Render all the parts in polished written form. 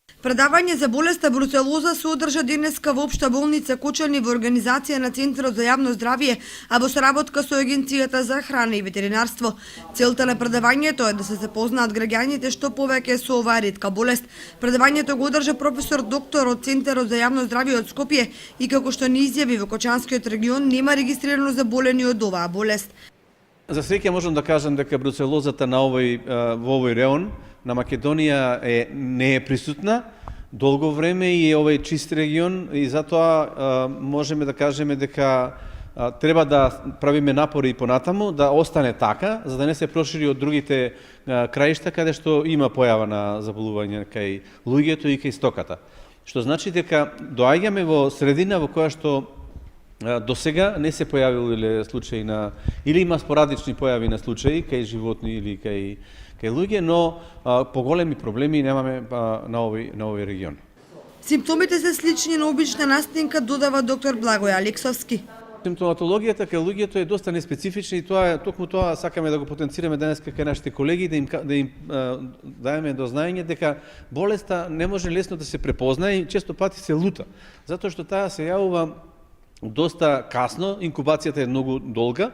Предавање за болеста бруцелоза се одржа денеска во Општа болница Кочани во организација на Центарот за јавно здравје, а во соработка со Агенцијата за храна и ветеринарство. Целта на предавањето е да се запознаат граѓаните што повеќе со оваа ретка болест. Предавањето го одржа професор доктор од Центарот за јавно здравје од Скопје и како што ни изјави во Кочанскиот регион нема регистрирано заболени од оваа болест. За среќа можам да кажам дека бруцелозата во овој реон на Македонија не е присутна долго време и е овој чист регион и затоа можеме да кажеме дека треба да правиме напори и понатаму да остане така, за да не се прошири од другите краишта каде што има појава на заболување кај луѓето и кај стоката. Што значи дека доаѓаме во средина во која што до сега не се појавиле случаи или има спорадични појави на случаи кај животни или кај луѓе, но поголеми проблеми немаме на овој регион. Симптомите се слични на обична настинка, додава доктор Благој Алексовски. Симптоматологијата кај луѓето е доста неспецифична и токму тоа сакаме да го потенцираме денеска кај нашите колеги, да им даеме до знаење дека болеста не може лесно да се препознае и често пати се лута, затоа што таа се јавува доста касно, инкубацијата е многу долга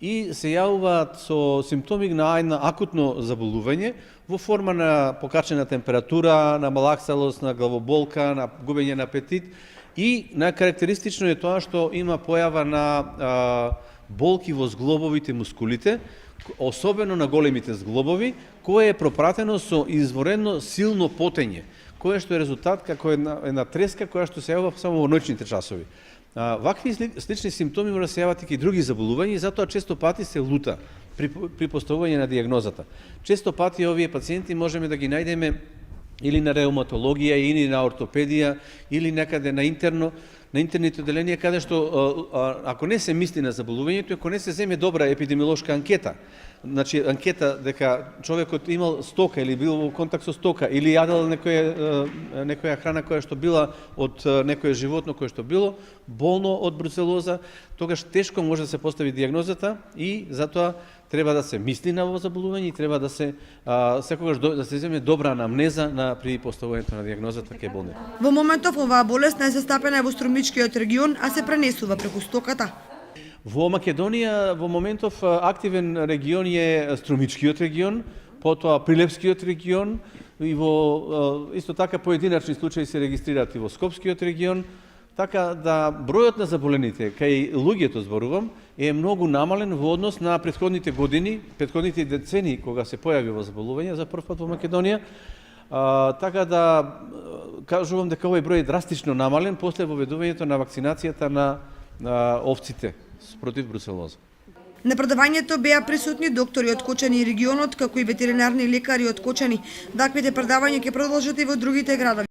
и се јавуваат со симптоми на една акутно заболување во форма на покачена температура, на малаксалост, на главоболка, на губење на апетит и најкарактеристично е тоа што има појава на болки во зглобовите мускулите, особено на големите зглобови, кое е пропратено со изворено силно потење, кое што е резултат како една треска која што се јавува само во ноќните часови. Вакви слични симптоми може да се јават и други заболувања и затоа често пати се лута при поставување на дијагнозата. Често пати овие пациенти можеме да ги најдеме или на реуматологија, или на ортопедија, или некаде на интерните оделенија, каде што ако не се мисли на заболувањето, ако не се земе добра епидемиолошка анкета, значи анкета дека човекот имал стока или бил во контакт со стока или јадел некоја храна која што била од некое животно кое што било болно од бруцелоза, тогаш тешко може да се постави дијагнозата и затоа треба да се мисли на ово заболување и треба да се секогаш да се земе добра анамнеза при поставувањето на дијагнозата кај болник. Во моментов оваа болест најзастапена е во Струмичкиот регион, а се пренесува преку стоката. Во Македонија во моментов активен регион е Струмичкиот регион, потоа Прилепскиот регион и во исто така поединачни случаи се регистрираат и во Скопскиот регион, така да бројот на заболените кај луѓето зборувам е многу намален во однос на претходните години, претходните децении кога се појави во заболување за прв пат во Македонија. Така да кажувам дека овој број е драстично намален после воведувањето на вакцинацијата на овците против бруцелоза. На предавањето беа присутни доктори од Кочани и регионот, како и ветеринарни лекари од Кочани. Ваквите предавања ќе продолжат и во другите градови.